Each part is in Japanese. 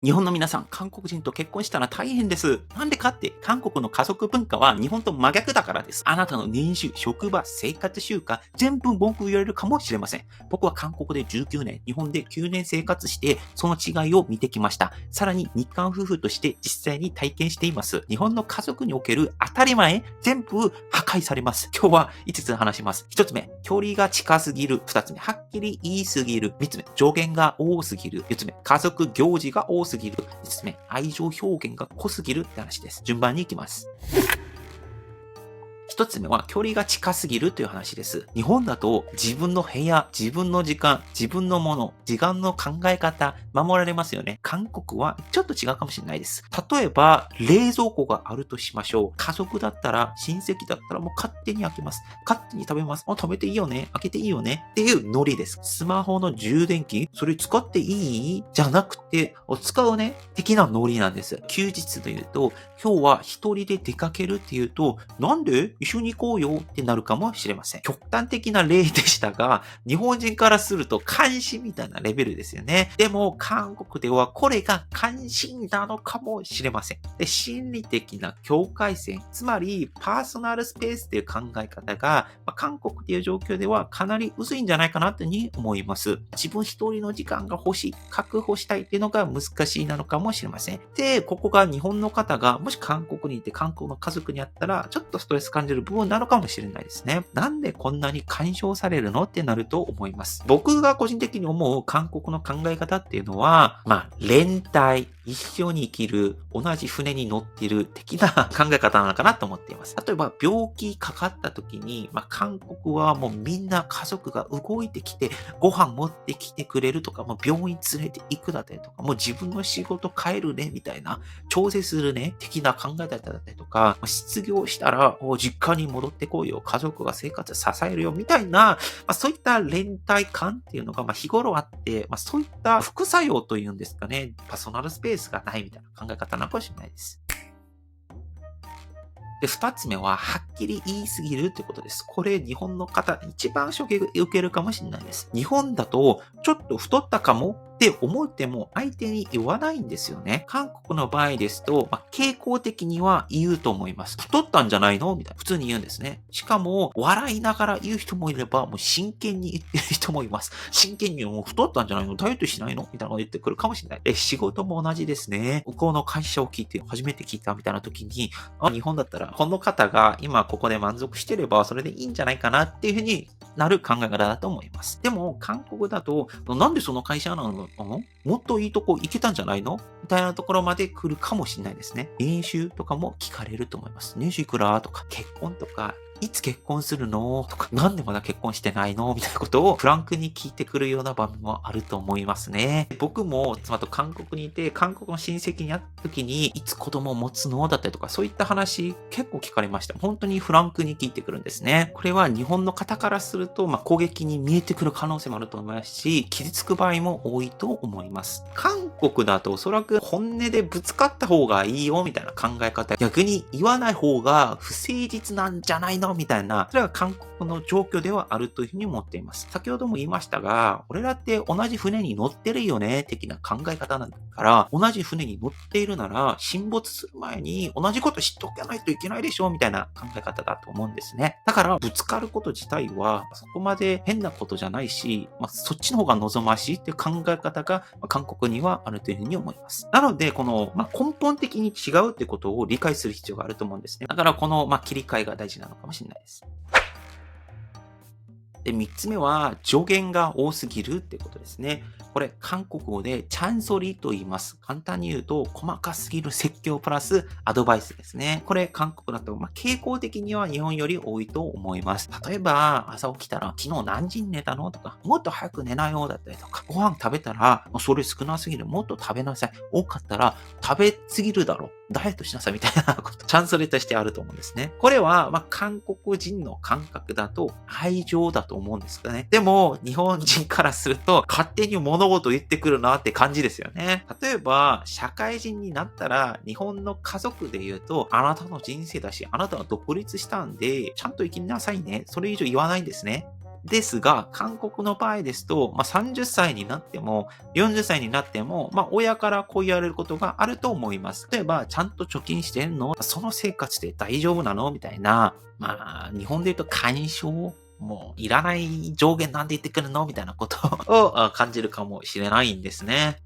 日本の皆さん、韓国人と結婚したら大変です。なんでかって、韓国の家族文化は日本と真逆だからです。あなたの年収、職場、生活習慣、全部文句言われるかもしれません。僕は韓国で19年、日本で9年生活して、その違いを見てきました。さらに日韓夫婦として実際に体験しています。日本の家族における当たり前、全部破壊されます。今日は5つ話します。1つ目、距離が近すぎる。2つ目、はっきり言いすぎる。3つ目、上限が多すぎる。4つ目、家族行事が多すぎる。5つ目、愛情表現が濃すぎるって話です。順番に行きます。一つ目は距離が近すぎるという話です。日本だと自分の部屋、自分の時間、自分のもの、時間の考え方、守られますよね。韓国はちょっと違うかもしれないです。例えば、冷蔵庫があるとしましょう。家族だったら、親戚だったらもう勝手に開けます。勝手に食べます。もう食べていいよね。開けていいよね。っていうノリです。スマホの充電器、それ使っていいじゃなくて、使うね。的なノリなんです。休日というと、今日は一人で出かけるっていうと、なんで一緒に行こうよってなるかもしれません。極端的な例でしたが、日本人からすると関心みたいなレベルですよね。でも、韓国ではこれが関心なのかもしれません。で、心理的な境界線、つまりパーソナルスペースっていう考え方が、韓国っていう状況ではかなり薄いんじゃないかなというふうに思います。自分一人の時間が欲しい、確保したいっていうのが難しいなのかもしれません。で、ここが日本の方がもし韓国にいて韓国の家族にあったら、ちょっとストレス感じる部分なのかもしれないですね。なんでこんなに干渉されるのってなると思います。僕が個人的に思う韓国の考え方っていうのは、連帯、一緒に生きる、同じ船に乗っている的な考え方なのかなと思っています。例えば病気かかった時に、韓国はもうみんな家族が動いてきて、ご飯持ってきてくれるとか、もう病院連れて行くだったりとか、もう自分の仕事帰るね、みたいな、調整するね、的な考え方だったりとか、失業したら、実家に戻ってこいよ、家族が生活支えるよ、みたいな、そういった連帯感っていうのが、日頃あって、そういった副作用というんですかね、パーソナルスペースがないみたいな考え方なのかもしれないです。で、二つ目は、はっきり言いすぎるってことです。これ、日本の方、一番衝撃を受けるかもしれないです。日本だと、ちょっと太ったかもって思っても、相手に言わないんですよね。韓国の場合ですと、傾向的には言うと思います。太ったんじゃないのみたいな。普通に言うんですね。しかも、笑いながら言う人もいれば、もう真剣に言ってる人もいます。真剣に、もう太ったんじゃないのダイエットしないのみたいなこと言ってくるかもしれない。で、仕事も同じですね。向こうの会社を聞いて、初めて聞いたみたいな時に、日本だったら、この方が今ここで満足してれば、それでいいんじゃないかなっていうふうになる考え方だと思います。でも、韓国だと、なんでその会社なのもっといいとこ行けたんじゃないのみたいなところまで来るかもしれないですね。年収とかも聞かれると思います。年収いくらとか、結婚とか、いつ結婚するのとか、なんでまだ結婚してないのみたいなことをフランクに聞いてくるような場面もあると思いますね。僕も妻と韓国にいて、韓国の親戚に会った時に、いつ子供を持つのだったりとか、そういった話結構聞かれました。本当にフランクに聞いてくるんですね。これは日本の方からすると、攻撃に見えてくる可能性もあると思いますし、傷つく場合も多いと思います。韓国だとおそらく本音でぶつかった方がいいよみたいな考え方、逆に言わない方が不誠実なんじゃないのみたいな、それは韓国の状況ではあるというふうに思っています。先ほども言いましたが、俺らって同じ船に乗ってるよね、的な考え方なんだから、同じ船に乗っているなら、沈没する前に同じこと知っておかないといけないでしょ、みたいな考え方だと思うんですね。だから、ぶつかること自体は、そこまで変なことじゃないし、そっちの方が望ましいっていう考え方が、韓国にはあるというふうに思います。なので、この、根本的に違うってことを理解する必要があると思うんですね。だから、この、切り替えが大事なのかもしれないです。で、3つ目は、助言が多すぎるってことですね。これ、韓国語でチャンソリと言います。簡単に言うと、細かすぎる説教プラスアドバイスですね。これ、韓国だと、傾向的には日本より多いと思います。例えば、朝起きたら、昨日何時に寝たのとか、もっと早く寝なよだったりとか、ご飯食べたら、それ少なすぎる、もっと食べなさい。多かったら、食べすぎるだろ。ダイエットしなさいみたいなこと、チャンスレとしてあると思うんですね。これは、韓国人の感覚だと愛情だと思うんですかね。でも、日本人からすると、勝手に物事言ってくるなって感じですよね。例えば、社会人になったら、日本の家族で言うと、あなたの人生だし、あなたは独立したんで、ちゃんと生きなさいね。それ以上言わないんですね。ですが、韓国の場合ですと、30歳になっても、40歳になっても、親からこう言われることがあると思います。例えば、ちゃんと貯金してんの？その生活で大丈夫なの？みたいな、日本で言うと干渉？もういらない上限なんで言ってくるのみたいなことを感じるかもしれないんですね。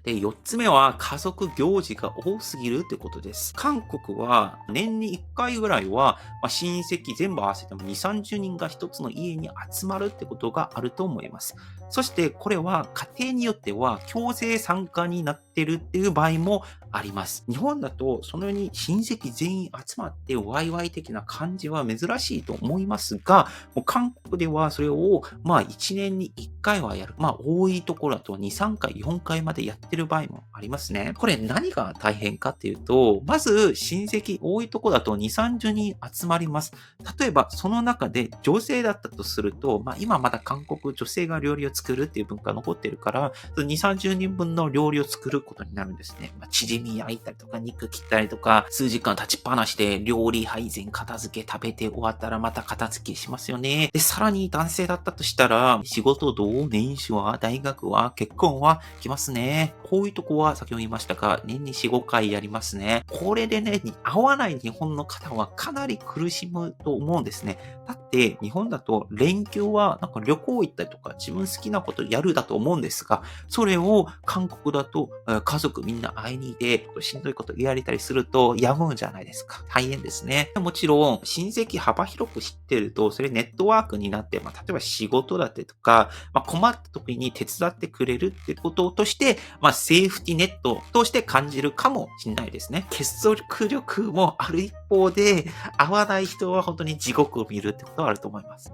で、4つ目は家族行事が多すぎるってことです。韓国は年に1回ぐらいは、親戚全部合わせても2、30人が1つの家に集まるってことがあると思います。そしてこれは家庭によっては強制参加になってるっていう場合もあります。日本だとそのように親戚全員集まってワイワイ的な感じは珍しいと思いますが、もう韓国ではそれを1年に1回はやる。多いところだと2、3回、4回までやってる場合もありますね。これ何が大変かっていうと、まず親戚多いところだと2、30人集まります。例えばその中で女性だったとすると、今まだ韓国女性が料理を作るっていう文化が残ってるから、2、30人分の料理を作ることになるんですね。チヂミ焼いたりとか肉切ったりとか、数時間立ちっぱなしで料理配膳片付け食べて終わったらまた片付けしますよね。で、さらに男性だったとしたら、仕事どう？年収は？大学は？結婚は？来ますね。こういうとこは先ほど言いましたが、年に4、5回やりますね。これでね、合わない日本の方はかなり苦しむと思うんですね。だって日本だと連休はなんか旅行行ったりとか自分好きなことやるだと思うんですが、それを韓国だと家族みんな会いに行ってしんどいことやれたりするとやむんじゃないですか。大変ですね。もちろん親戚幅広く知ってるとそれネットワークになって、例えば仕事だったりとか、困った時に手伝ってくれるってこととして、セーフティネットとして感じるかもしれないですね。結束力もある一方で、合わない人は本当に地獄を見るってことはあると思います。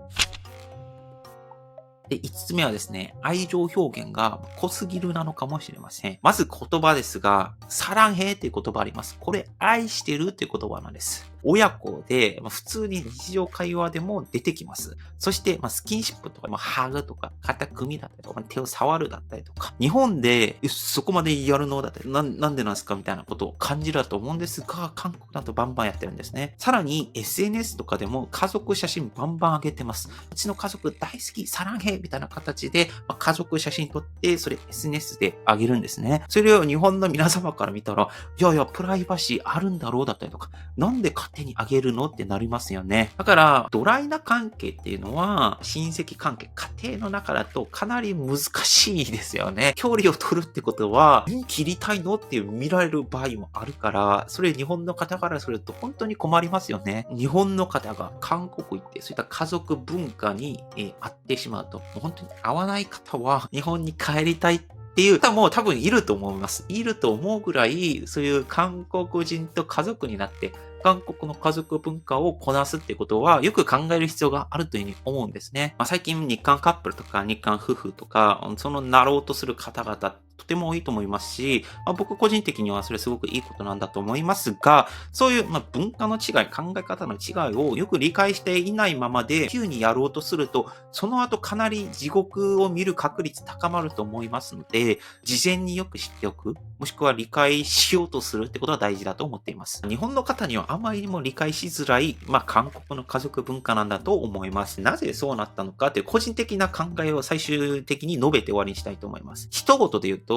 で、5つ目はですね、愛情表現が濃すぎるなのかもしれません。まず言葉ですが、サランヘっていう言葉あります。これ、愛してるっていう言葉なんです。親子で、普通に日常会話でも出てきます。そして、スキンシップとか、ハグとか、肩組みだったりとか、手を触るだったりとか、日本で、そこまでやるのだったり、なんでなんですかみたいなことを感じるだと思うんですが、韓国だとバンバンやってるんですね。さらに、SNS とかでも家族写真バンバン上げてます。うちの家族大好き、サランヘみたいな形で、家族写真撮って、それ SNS で上げるんですね。それを日本の皆様から見たら、いやいや、プライバシーあるんだろうだったりとか、なんで勝手にあげるのってなりますよね。だから、ドライな関係っていうのは、親戚関係、家庭の中だとかなり難しいですよね。距離を取るってことは、切りたいのっていう見られる場合もあるから、それ日本の方からすると本当に困りますよね。日本の方が韓国行って、そういった家族文化に、合ってしまうと、もう本当に合わない方は日本に帰りたいっていう方も多分いると思います。いると思うぐらい、そういう韓国人と家族になって、韓国の家族文化をこなすってことは、よく考える必要があるというふうに思うんですね。最近日韓カップルとか日韓夫婦とか、そのなろうとする方々、とても多いと思いますし、僕個人的にはそれすごくいいことなんだと思いますが、そういう、文化の違い、考え方の違いをよく理解していないままで、急にやろうとすると、その後かなり地獄を見る確率高まると思いますので、事前によく知っておく、もしくは理解しようとするってことは大事だと思っています。日本の方にはあまりにも理解しづらい、韓国の家族文化なんだと思います。なぜそうなったのかという個人的な考えを最終的に述べて終わりにしたいと思います。一言で言うと、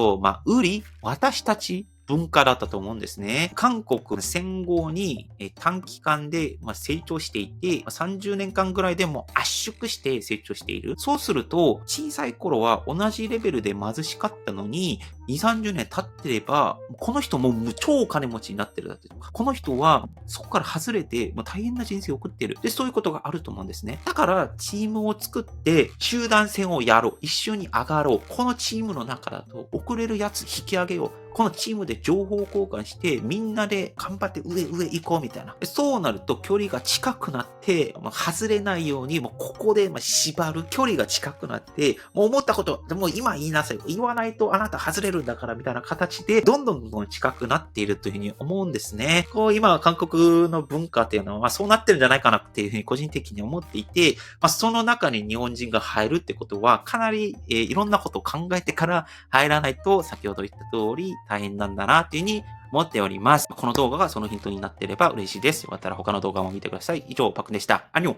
私たち文化だったと思うんですね。韓国戦後に短期間で成長していて、30年間ぐらいでも圧縮して成長している。そうすると、小さい頃は同じレベルで貧しかったのに、2、30年経ってれば、この人もう超金持ちになってるだったりとか、この人はそこから外れて大変な人生を送ってる。で、そういうことがあると思うんですね。だから、チームを作って集団戦をやろう。一緒に上がろう。このチームの中だと遅れるやつ引き上げよう。このチームで情報交換して、みんなで頑張って上行こうみたいな。そうなると距離が近くなって、外れないように、ここで縛る。距離が近くなって、もう思ったこと、もう今言いなさい。言わないとあなた外れるんだからみたいな形で、どんどん近くなっているというふうに思うんですね。今、韓国の文化っていうのは、そうなってるんじゃないかなっていうふうに個人的に思っていて、その中に日本人が入るってことは、かなり、いろんなことを考えてから入らないと、先ほど言った通り、大変なんだなっていうふうに思っております。この動画がそのヒントになっていれば嬉しいです。よかったら他の動画も見てください。以上、パクでした。アニョン。